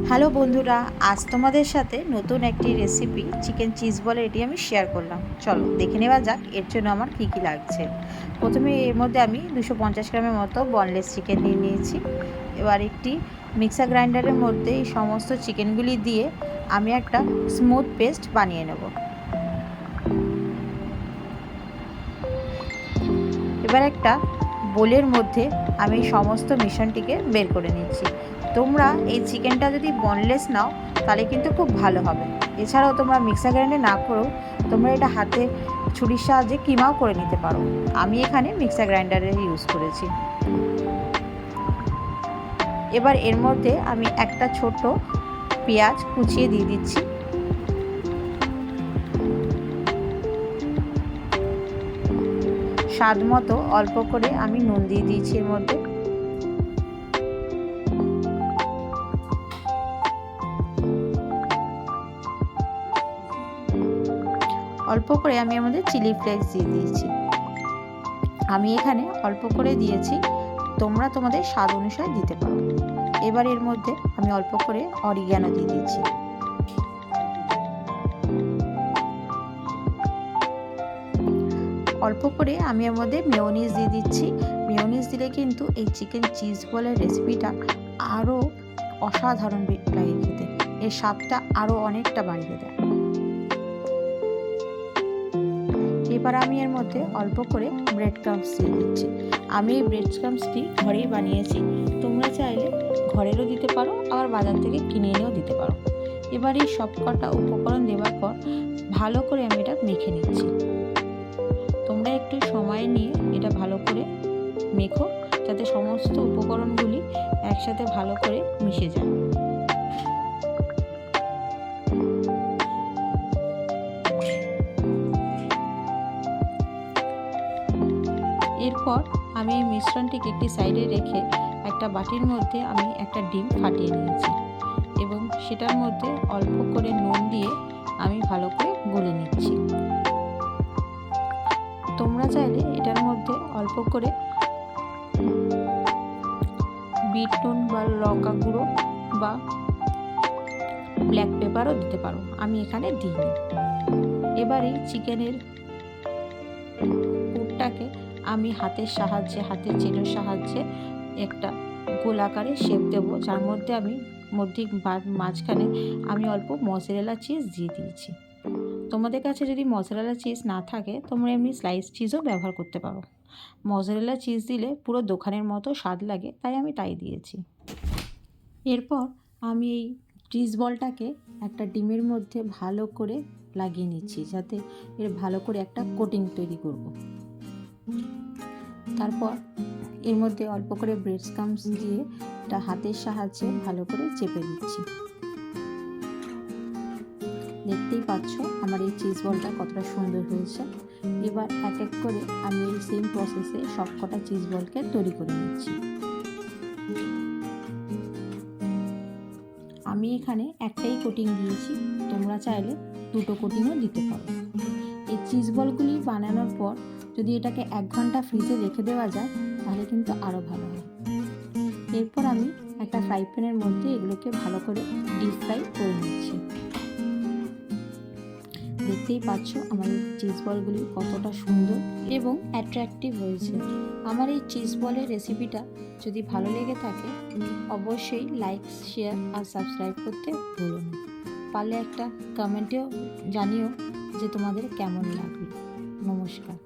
Hello বন্ধুরা, আজ তোমাদের সাথে নতুন একটি রেসিপি চিকেন চিজ বলে এটি আমি শেয়ার করলাম। চলো দেখে নেওয়া যাক এর জন্য আমার কী কী লাগছে। প্রথমে এর মধ্যে আমি 250 গ্রামের মতো বনলেস চিকেন নিয়ে নিয়েছি। এবার একটি মিক্সার গ্রাইন্ডারের মধ্যে এই সমস্ত চিকেনগুলি দিয়ে আমি একটা স্মুথ পেস্ট বানিয়ে নেব। এবার একটা বোলের মধ্যে আমি সমস্ত মিশ্রণটিকে বের করে নিচ্ছি। তোমরা এই চিকেনটা যদি বনলেস নাও তাহলে কিন্তু খুব ভালো হবে। এছাড়াও তোমরা মিক্সার গ্রাইন্ডারে না করেও তোমরা এটা হাতে ছুরির সাহায্যে কিমাও করে নিতে পারো। আমি এখানে মিক্সার গ্রাইন্ডারে ইউজ করেছি। এবার এর মধ্যে আমি একটা ছোট পেঁয়াজ কুচিয়ে দিয়ে দিচ্ছি। স্বাদ মতো অল্প করে আমি নুন দিয়ে দিয়েছি এর মধ্যে। অল্প করে আমি এর মধ্যে চিলি ফ্লেক্স দিয়ে দিয়েছি। আমি এখানে অল্প করে দিয়েছি, তোমরা তোমাদের স্বাদ অনুসারে দিতে পারো। এবার এর মধ্যে আমি অল্প করে অরিগ্যানো দিয়ে দিচ্ছি। অল্প করে আমি এর মধ্যে মেয়োনিজ দিয়ে দিচ্ছি। মেয়োনিজ দিলে কিন্তু এই চিকেন চিজ বলের রেসিপিটা আরও অসাধারণ লাগে খেতে, এর স্বাদটা আরও অনেকটা বাড়িয়ে দেয়। এবার আমি এর মধ্যে অল্প করে ব্রেড ক্রাম্বস দিয়ে দিচ্ছি। আমি এই ব্রেড ক্রাম্বসটি ঘরেই বানিয়েছি, তোমরা চাইলে ঘরেরও দিতে পারো, আবার বাজার থেকে কিনে এনেও দিতে পারো। এবার এই সব কটা উপকরণ দেওয়ার পর ভালো করে আমি এটা মেখে নিচ্ছি। তোমরা একটু সময় নিয়ে এটা ভালো করে মেখো, যাতে সমস্ত উপকরণগুলি একসাথে ভালো করে মিশে যায়। এরপর আমি এই মিশ্রণটিকে একটি সাইডে রেখে একটা বাটির মধ্যে আমি একটা ডিম ফাটিয়ে নিয়েছি এবং সেটার মধ্যে অল্প করে নুন দিয়ে আমি ভালো করে গুলে নিচ্ছি। তোমরা চাইলে এটার মধ্যে অল্প করে বিট নুন বা লঙ্কা গুঁড়ো বা ব্ল্যাক পেপারও দিতে পারো, আমি এখানে দিইনি। এবার এই চিকেনের পুরটাকে আমি হাতের চেটোর সাহায্যে একটা গোলাকারে শেপ দেবো, যার মধ্যে আমি মাঝখানে আমি অল্প মজেরেলা চিজ দিয়ে দিয়েছি। তোমাদের কাছে যদি মজেরেলা চিজ না থাকে তোমরা এমনি স্লাইস চিজও ব্যবহার করতে পারো। মজেরেলা চিজ দিলে পুরো দোকানের মতো স্বাদ লাগে, তাই আমি তাই দিয়েছি। এরপর আমি এই চিজ বলটাকে একটা ডিমের মধ্যে ভালো করে লাগিয়ে নিচ্ছি, যাতে এর ভালো করে একটা কোটিং তৈরি করব। তারপর এর মধ্যে অল্প করে ব্রেড ক্রাম্বস দিয়ে এটা হাতের সাহায্যে ভালো করে চেপে দিচ্ছি। দেখতেই পাচ্ছ আমার এই চিজ বলটা কতটা সুন্দর হয়েছে। এবার এক এক করে আমি এই সেম প্রসেসে সবকটা চিজ বলকে তৈরি করে নিচ্ছি। আমি এখানে একটাই কোটিং দিয়েছি, তোমরা চাইলে দুটো কোটিংও দিতে পারো। এই চিজ বলগুলি বানানোর পর যদি এটাকে 1 ঘন্টা ফ্রিজে রেখে দেওয়া যায় তাহলে কিন্তু আরও ভালো হয়। এরপর আমি একটা ফ্রাই প্যানের মধ্যে এগুলোকে ভালো করে ডিপ ফ্রাই করে নিচ্ছি। দেখতেই পাচ্ছ আমার এই চিজ বলগুলি কতটা সুন্দর এবং অ্যাট্রাকটিভ হয়েছে। আমার এই চিজ বলের রেসিপিটা যদি ভালো লেগে থাকে অবশ্যই লাইক, শেয়ার আর সাবস্ক্রাইব করতে ভুলো না। পারলে একটা কমেন্টেও জানিও যে তোমাদের কেমন লাগলো। নমস্কার।